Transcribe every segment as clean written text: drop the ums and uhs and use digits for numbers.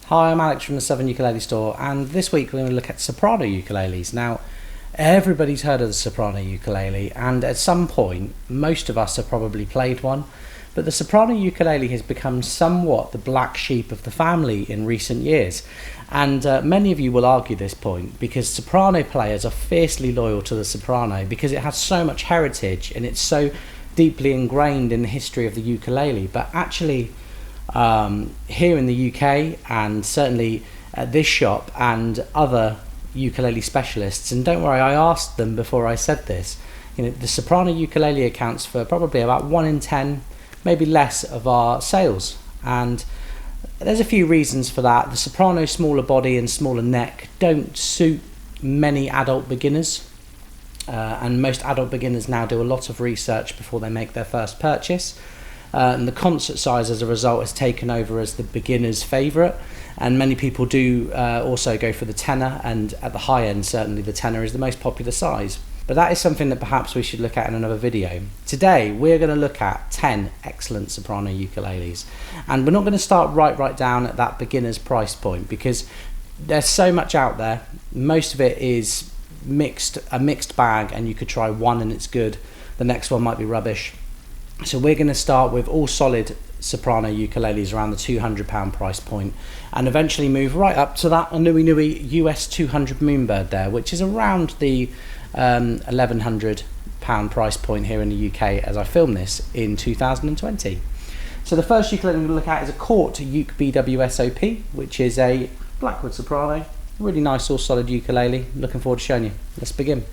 Hi, I'm Alex from the Southern Ukulele Store, and this week we're going to look at soprano ukuleles. Now, everybody's heard of the soprano ukulele, and at some point, most of us have probably played one, but the soprano ukulele has become somewhat the black sheep of the family in recent years. And many of you will argue this point, because soprano players are fiercely loyal to the soprano because it has so much heritage and it's so deeply ingrained in the history of the ukulele. But actually, here in the UK, and certainly at this shop and other ukulele specialists, and don't worry, I asked them before I said this, the soprano ukulele accounts for probably about 1 in 10, maybe less, of our sales. And there's a few reasons for that. The soprano smaller body and smaller neck don't suit many adult beginners, and most adult beginners now do a lot of research before they make their first purchase. And the concert size as a result has taken over as the beginner's favourite, and many people do also go for the tenor, and at the high end certainly the tenor is the most popular size. But that is something that perhaps we should look at in another video. Today we're going to look at 10 excellent soprano ukuleles, and we're not going to start right down at that beginner's price point because there's so much out there. Most of it is a mixed bag, and you could try one and it's good, the next one might be rubbish. So we're going to start with all solid soprano ukuleles around the £200 price point, and eventually move right up to that AnueNue US200 Moonbird there, which is around the £1,100 price point here in the UK as I film this in 2020. So the first ukulele I'm going to look at is a Cort Uke BWSOP, which is a Blackwood soprano. Really nice all solid ukulele. Looking forward to showing you. Let's begin.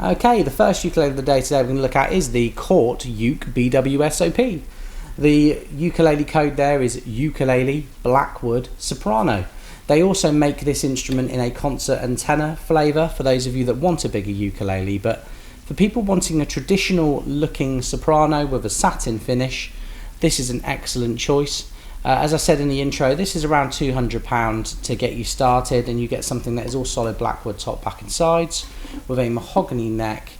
Okay, the first ukulele of the day today we're going to look at is the Cort Uke BWSOP. The ukulele code there is ukulele Blackwood soprano. They also make this instrument in a concert and tenor flavour for those of you that want a bigger ukulele, but for people wanting a traditional looking soprano with a satin finish, this is an excellent choice. As I said in the intro, this is around £200 to get you started, and you get something that is all solid Blackwood top, back and sides with a mahogany neck,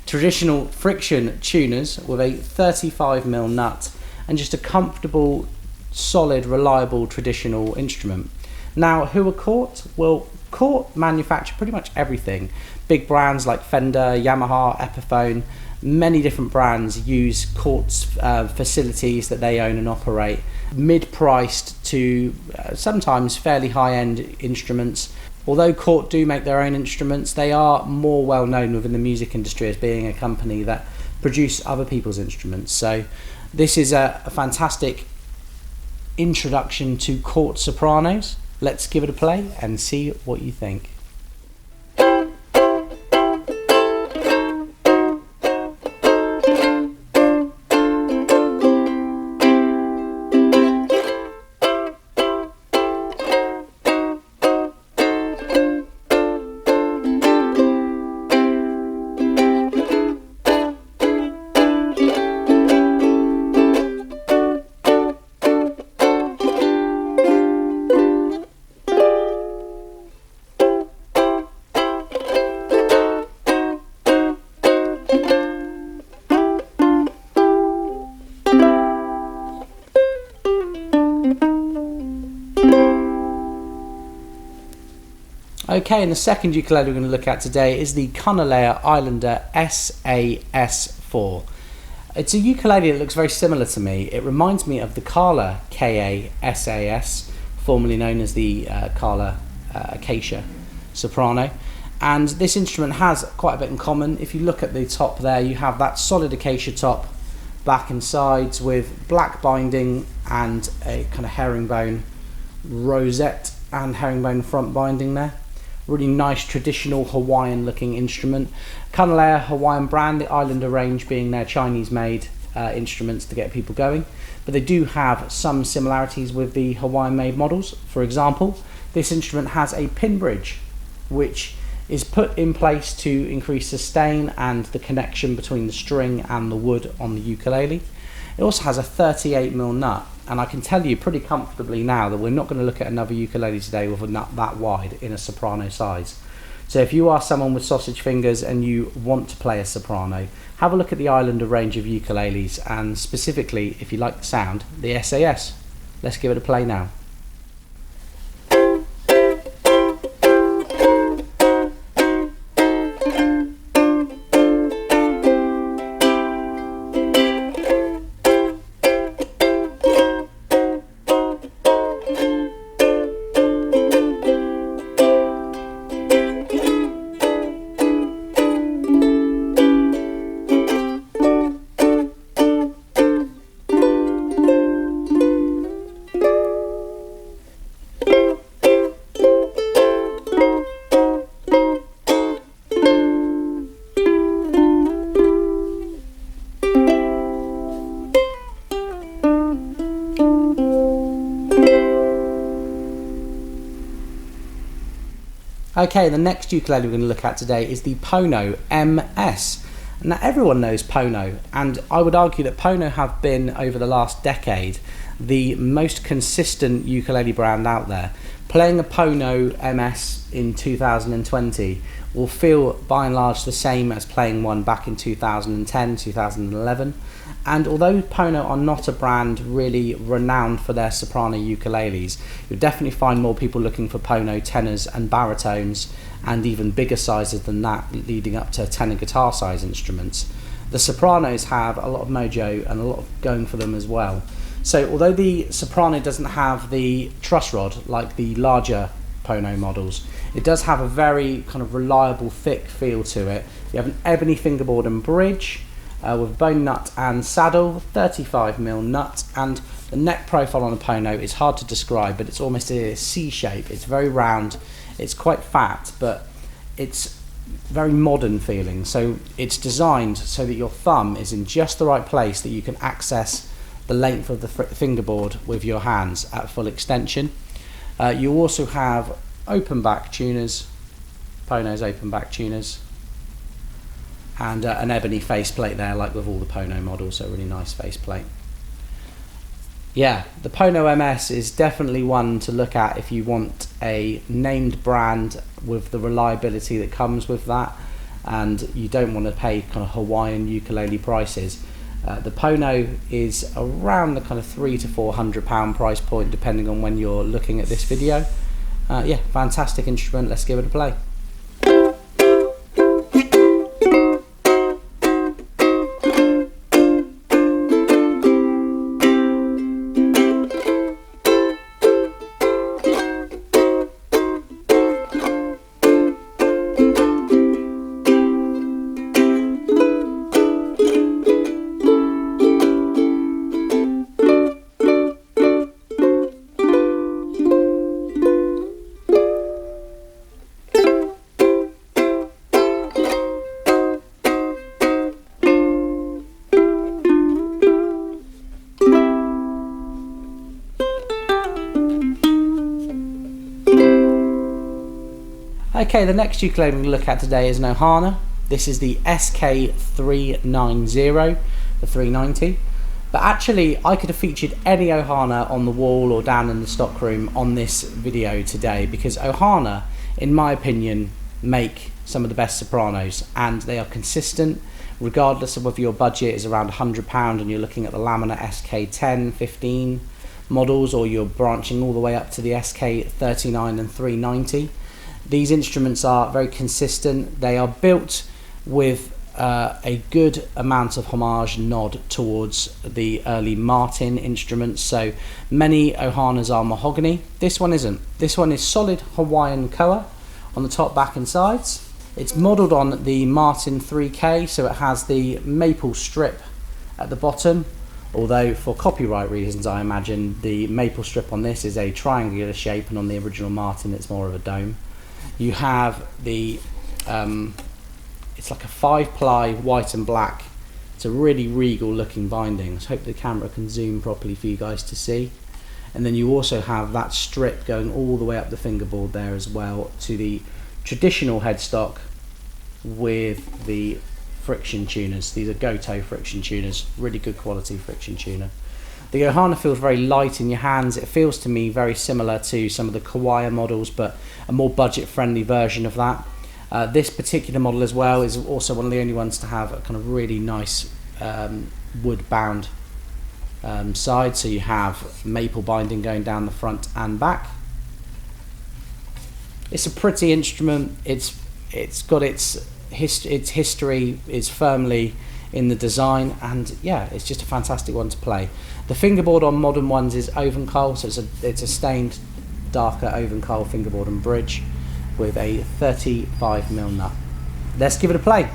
traditional friction tuners with a 35mm nut, and just a comfortable, solid, reliable traditional instrument. Now, who are Cort? Well, Cort manufacture pretty much everything. Big brands like Fender, Yamaha, Epiphone, many different brands use Cort's facilities that they own and operate. Mid-priced to sometimes fairly high-end instruments. Although Cort do make their own instruments, they are more well known within the music industry as being a company that produce other people's instruments. So this is a fantastic introduction to Cort sopranos. Let's give it a play and see what you think. Okay, and the second ukulele we're going to look at today is the Konolaya Islander SAS4. It's a ukulele that looks very similar to me. It reminds me of the Kala KS4, formerly known as the Kala Acacia soprano. And this instrument has quite a bit in common. If you look at the top there, you have that solid acacia top, back and sides, with black binding and a kind of herringbone rosette and herringbone front binding there. Really nice traditional Hawaiian looking instrument. Konolaya Hawaiian brand, the Islander range being their Chinese made instruments to get people going. But they do have some similarities with the Hawaiian made models. For example, this instrument has a pin bridge, which is put in place to increase sustain and the connection between the string and the wood on the ukulele. It also has a 38mm nut, and I can tell you pretty comfortably now that we're not going to look at another ukulele today with a nut that wide in a soprano size. So if you are someone with sausage fingers and you want to play a soprano, have a look at the Islander range of ukuleles, and specifically, if you like the sound, the SAS. Let's give it a play now. Okay, the next ukulele we're going to look at today is the Pono MS. Now everyone knows Pono, and I would argue that Pono have been, over the last decade, the most consistent ukulele brand out there. Playing a Pono MS in 2020 will feel by and large the same as playing one back in 2010, 2011. And although Pono are not a brand really renowned for their soprano ukuleles, you'll definitely find more people looking for Pono tenors and baritones, and even bigger sizes than that, leading up to tenor guitar size instruments. The sopranos have a lot of mojo and a lot of going for them as well. So although the soprano doesn't have the truss rod like the larger Pono models, it does have a very kind of reliable, thick feel to it. You have an ebony fingerboard and bridge with bone nut and saddle, 35mm nut, and the neck profile on the Pono is hard to describe, but it's almost a C shape. It's very round, it's quite fat, but it's very modern feeling. So it's designed so that your thumb is in just the right place that you can access the length of the fingerboard with your hands at full extension. You also have open back tuners, Pono's open back tuners, and an ebony faceplate there, like with all the Pono models, so a really nice faceplate. Yeah, the Pono MS is definitely one to look at if you want a named brand with the reliability that comes with that, and you don't want to pay kind of Hawaiian ukulele prices. The Pono is around the kind of £300 to £400 price point, depending on when you're looking at this video. Yeah, fantastic instrument. Let's give it a play. Okay, the next ukulele we're going to look at today is an Ohana. This is the SK390, the 390. But actually, I could have featured any Ohana on the wall or down in the stockroom on this video today, because Ohana, in my opinion, make some of the best sopranos, and they are consistent regardless of whether your budget is around £100 and you're looking at the Lamina SK10, 15 models, or you're branching all the way up to the SK39 and 390. These instruments are very consistent. They are built with a good amount of homage nod towards the early Martin instruments. So many Ohanas are mahogany. This one isn't. This one is solid Hawaiian koa on the top, back and sides. It's modelled on the Martin 3K, so it has the maple strip at the bottom, although for copyright reasons I imagine the maple strip on this is a triangular shape, and on the original Martin it's more of a dome. You have the, it's like a 5-ply white and black. It's a really regal looking binding. I hope the camera can zoom properly for you guys to see. And then you also have that strip going all the way up the fingerboard there as well to the traditional headstock with the friction tuners. These are Goto friction tuners, really good quality friction tuner. The Ohana feels very light in your hands. It feels to me very similar to some of the Kiwaya models, but a more budget-friendly version of that. This particular model as well is also one of the only ones to have a kind of really nice wood-bound side. So you have maple binding going down the front and back. It's a pretty instrument. It's got its history is firmly in the design, and yeah, it's just a fantastic one to play. The fingerboard on modern ones is Ovencoal, so it's a stained darker Ovencoal fingerboard and bridge with a 35mm nut. Let's give it a play.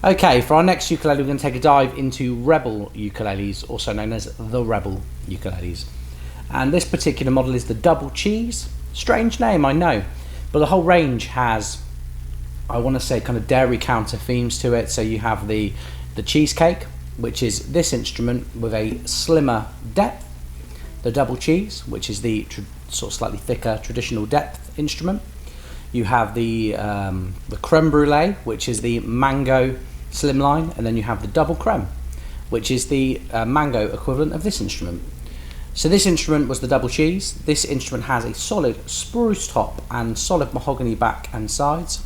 Okay, for our next ukulele, we're going to take a dive into Rebel ukuleles, also known as the Rebel ukuleles. And this particular model is the Double Cheese. Strange name, I know, but the whole range has, I want to say, kind of dairy counter themes to it. So you have the cheesecake, which is this instrument with a slimmer depth, the Double Cheese, which is the sort of slightly thicker traditional depth instrument. You have the Creme Brulee, which is the mango slimline, and then you have the Double Creme, which is the mango equivalent of this instrument. So this instrument was the Double Cheese. This instrument has a solid spruce top and solid mahogany back and sides.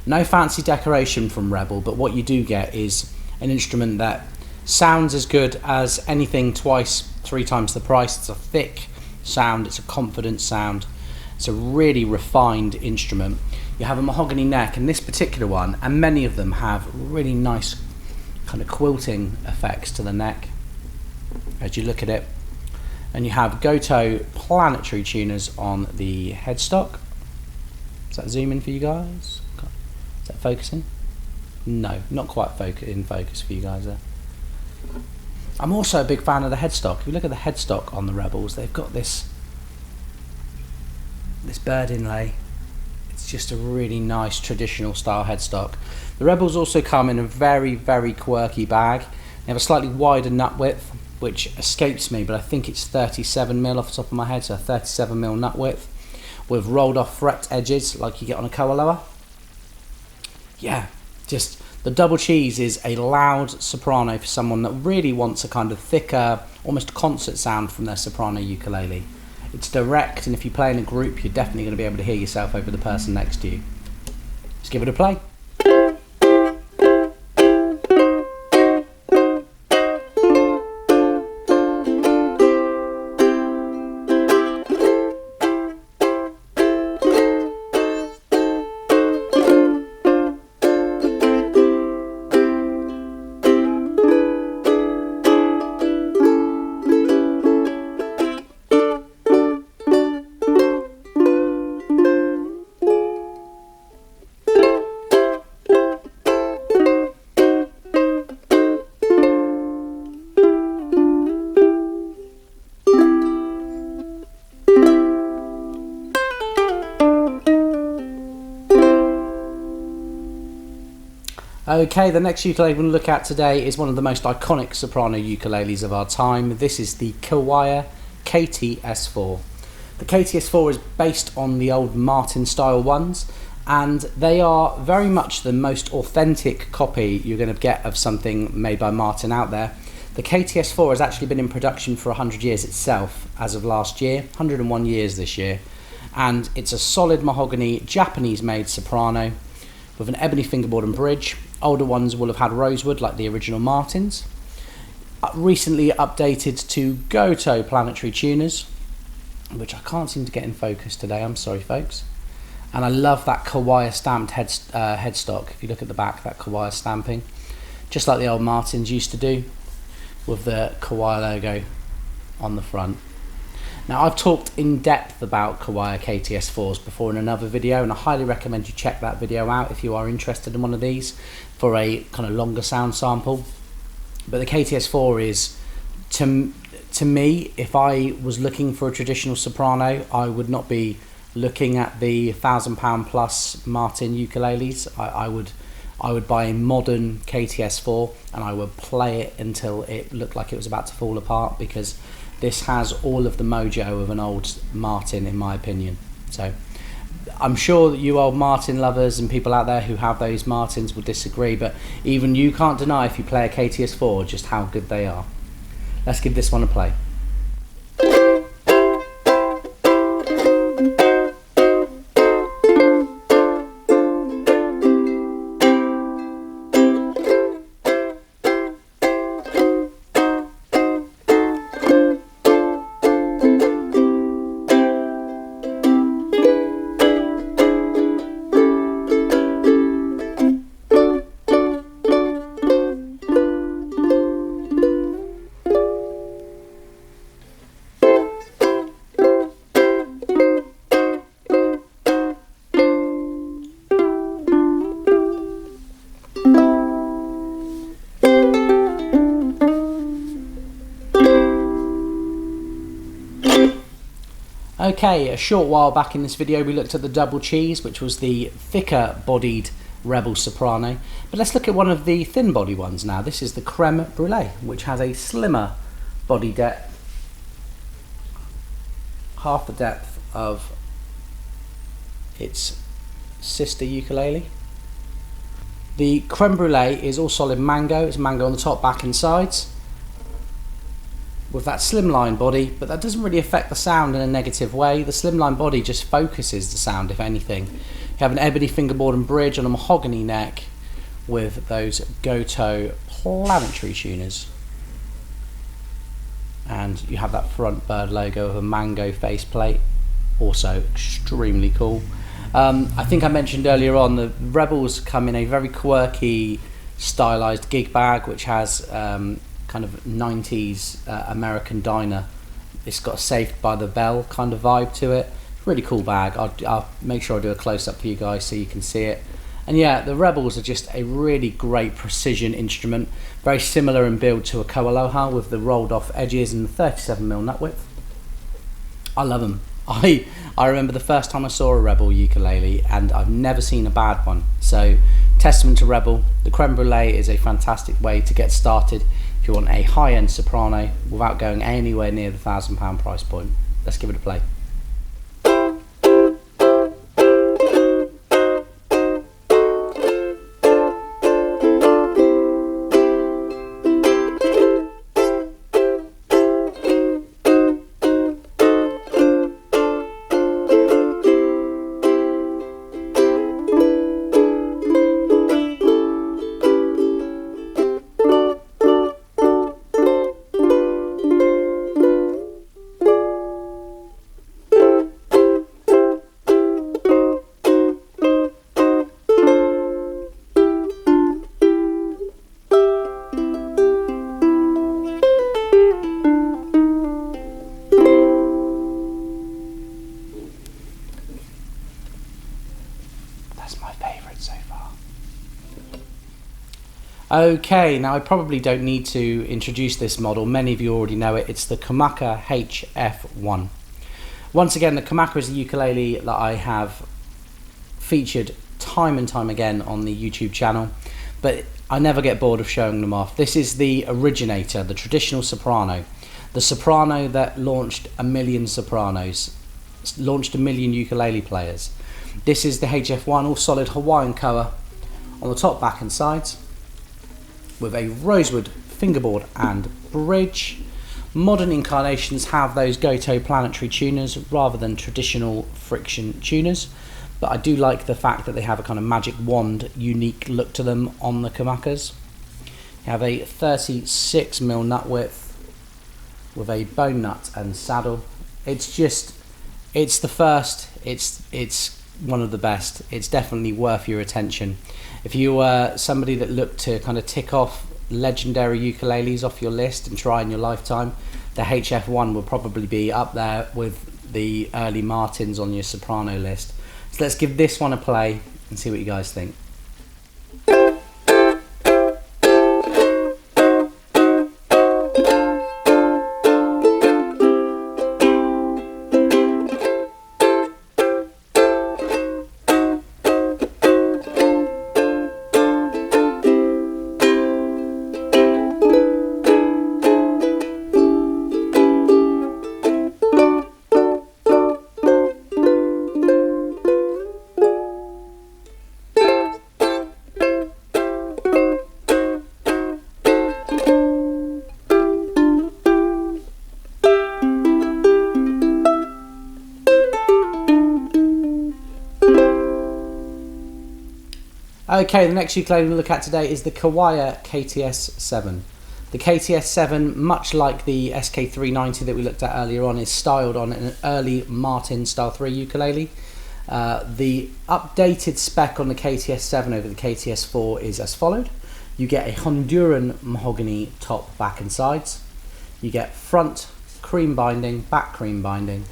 No fancy decoration from Rebel, but what you do get is an instrument that sounds as good as anything twice, 3 times the price. It's a thick sound, it's a confident sound, it's a really refined instrument. You have a mahogany neck, and this particular one, and many of them, have really nice kind of quilting effects to the neck as you look at it. And you have Goto planetary tuners on the headstock. Does that zoom in for you guys? Is that focusing? No, not quite in focus for you guys there. I'm also a big fan of the headstock. If you look at the headstock on the Rebels, they've got this bird inlay. It's just a really nice traditional style headstock. The Rebels also come in a very, very quirky bag. They have a slightly wider nut width, which escapes me, but I think it's 37mm off the top of my head, so 37mm nut width with rolled off fret edges like you get on a Konolaya. Yeah, just the Double Cheese is a loud soprano for someone that really wants a kind of thicker, almost concert sound from their soprano ukulele. It's direct, and if you play in a group, you're definitely going to be able to hear yourself over the person next to you. Let's give it a play. Okay, the next ukulele we're going to look at today is one of the most iconic soprano ukuleles of our time. This is the Kiwaya KTS4. The KTS4 is based on the old Martin style ones, and they are very much the most authentic copy you're going to get of something made by Martin out there. The KTS4 has actually been in production for 100 years itself as of last year, 101 years this year, and it's a solid mahogany Japanese made soprano with an ebony fingerboard and bridge. Older ones will have had rosewood like the original Martins. Recently updated to Goto planetary tuners, which I can't seem to get in focus today, I'm sorry folks. And I love that Kiwaya stamped headstock. If you look at the back, that Kiwaya stamping, just like the old Martins used to do, with the Kiwaya logo on the front. Now, I've talked in depth about Kawaii KTS4s before in another video, and I highly recommend you check that video out if you are interested in one of these for a kind of longer sound sample. But the KTS4 is, to me, if I was looking for a traditional soprano, I would not be looking at the £1,000 plus Martin ukuleles. I would buy a modern KTS4 and I would play it until it looked like it was about to fall apart, because this has all of the mojo of an old Martin, in my opinion. So I'm sure that you old Martin lovers and people out there who have those Martins will disagree, but even you can't deny, if you play a KTS4, just how good they are. Let's give this one a play. Okay, a short while back in this video we looked at the double cheese, which was the thicker bodied Rebel soprano, but let's look at one of the thin body ones now. This is the Creme Brulee, which has a slimmer body depth, half the depth of its sister ukulele. The Creme Brulee is all solid mango. It's mango on the top, back and sides, with that slimline body, but that doesn't really affect the sound in a negative way. The slimline body just focuses the sound, if anything. You have an ebony fingerboard and bridge on a mahogany neck with those Goto planetary tuners. And you have that front bird logo of a mango faceplate, also extremely cool. I think I mentioned earlier on the Rebels come in a very quirky, stylized gig bag, which has kind of 90s American diner. It's got a Saved by the Bell kind of vibe to it. Really cool bag. I'll make sure I do a close-up for you guys so you can see it. And yeah, the Rebels are just a really great precision instrument, very similar in build to a Konolaya with the rolled off edges and the 37mm nut width. I love them. I remember the first time I saw a Rebel ukulele, and I've never seen a bad one. So testament to Rebel. The Creme Brulee is a fantastic way to get started if you want a high-end soprano without going anywhere near the £1,000 price point. Let's give it a play. My favourite so far. Okay, now I probably don't need to introduce this model. Many of you already know it. It's the Kamaka HF1. Once again, the Kamaka is a ukulele that I have featured time and time again on the YouTube channel, but I never get bored of showing them off. This is the originator, the traditional soprano. The soprano that launched a million sopranos, launched a million ukulele players. This is the HF1, all solid Hawaiian koa on the top, back and sides, with a rosewood fingerboard and bridge. Modern incarnations have those Goto planetary tuners rather than traditional friction tuners, but I do like the fact that they have a kind of magic wand, unique look to them on the Kamakas. You have a 36mm nut width with a bone nut and saddle. It's the first, it's one of the best. It's definitely worth your attention. If you were somebody that looked to kind of tick off legendary ukuleles off your list and try in your lifetime, the HF1 will probably be up there with the early Martins on your soprano list. So let's give this one a play and see what you guys think. Okay, the next ukulele we'll look at today is the Kawaii KTS7. The KTS7, much like the SK390 that we looked at earlier on, is styled on an early Martin Style 3 ukulele. The updated spec on the KTS7 over the KTS4 is as followed. You get a Honduran mahogany top, back and sides. You get front cream binding, back cream binding,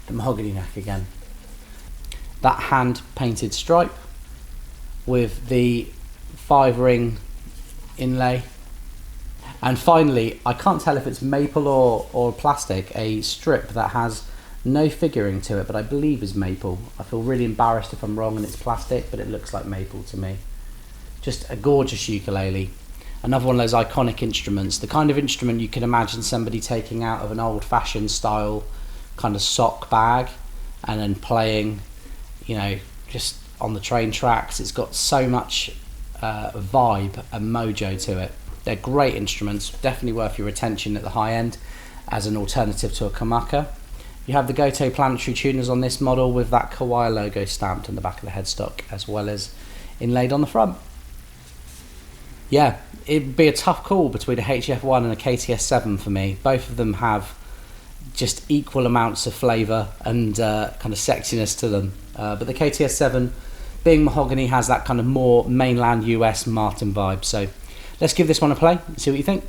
the mahogany neck again. That hand painted stripe with the 5-ring inlay. And finally, I can't tell if it's maple or plastic, a strip that has No figuring to it, but I believe is maple. I feel really embarrassed if I'm wrong and it's plastic, but it looks like maple to me. Just a gorgeous ukulele. Another one of those iconic instruments, the kind of instrument you can imagine somebody taking out of an old-fashioned style kind of sock bag and then playing, you know, just on the train tracks. It's got so much vibe and mojo to it. They're great instruments, definitely worth your attention at the high end as an alternative to a Kamaka. You have the Goto planetary tuners on this model with that Kawaii logo stamped on the back of the headstock as well as inlaid on the front. Yeah, it'd be a tough call between a HF1 and a KTS7 for me. Both of them have just equal amounts of flavour and kind of sexiness to them. But the KTS7, being mahogany, has that kind of more mainland US Martin vibe. So let's give this one a play and see what you think.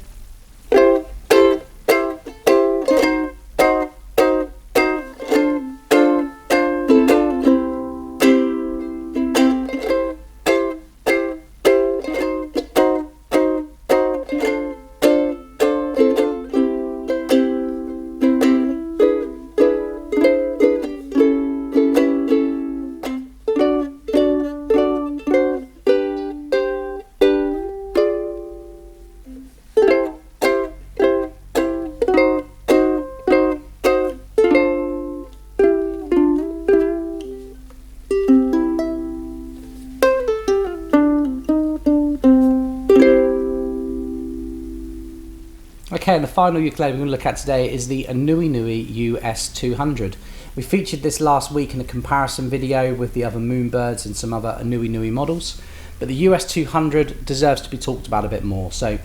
Okay, and the final ukulele we're going to look at today is the AnueNue US200. We featured this last week in a comparison video with the other Moonbirds and some other AnueNue models, but the US200 deserves to be talked about a bit more. So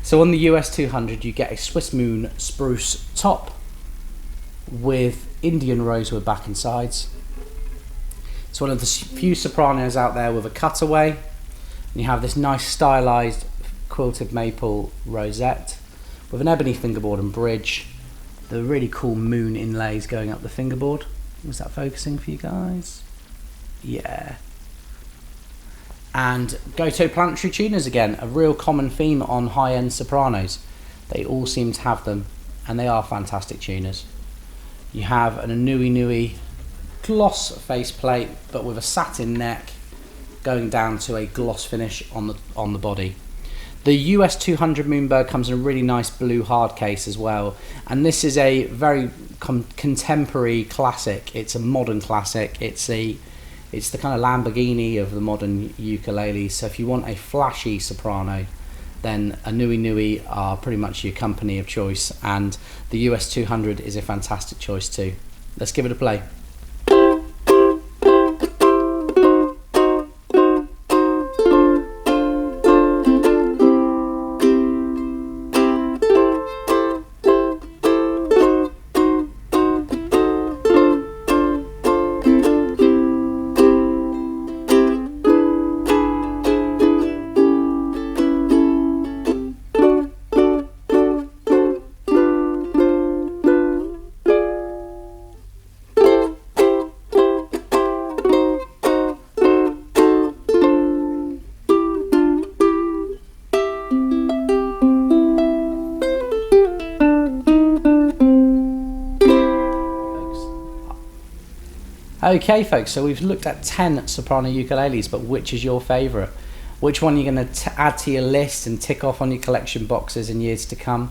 so on the US200 you get a Swiss Moon spruce top with Indian rosewood back and sides. It's one of the few Sopranos out there with a cutaway, and you have this nice stylized quilted maple rosette with an ebony fingerboard and bridge, the really cool moon inlays going up the fingerboard. Was that focusing for you guys? Yeah. And Goto planetary tuners again, a real common theme on high-end Sopranos. They all seem to have them, and they are fantastic tuners. You have an AnueNue gloss faceplate, but with a satin neck going down to a gloss finish on the body. The US200 Moonbird comes in a really nice blue hard case as well, and this is a very contemporary classic. It's a modern classic. It's the kind of Lamborghini of the modern ukulele. So if you want a flashy soprano, then AnueNue are pretty much your company of choice, and the US200 is a fantastic choice too. Let's give it a play. Okay folks, so we've looked at 10 soprano ukuleles, but which is your favourite? Which one are you going to add to your list and tick off on your collection boxes in years to come?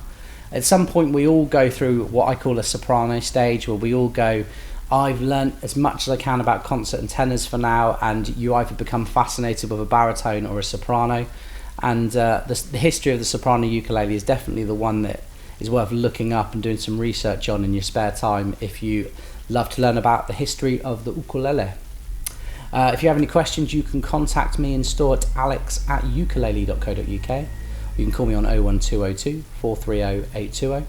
At some point we all go through what I call a soprano stage, where we all go, I've learnt as much as I can about concert and tenors for now, and you either become fascinated with a baritone or a soprano. And the history of the soprano ukulele is definitely the one that is worth looking up and doing some research on in your spare time if you love to learn about the history of the ukulele. If you have any questions, you can contact me in store at alex@ukulele.co.uk. You can call me on 01202 430 820.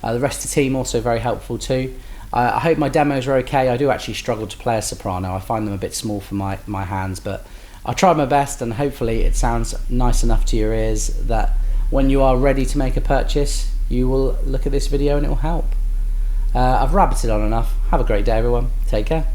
The rest of the team also very helpful too. I hope my demos are okay. I do actually struggle to play a soprano. I find them a bit small for my hands, but I'll try my best, and hopefully it sounds nice enough to your ears that when you are ready to make a purchase, you will look at this video and it will help. I've rabbited on enough. Have a great day everyone. Take care.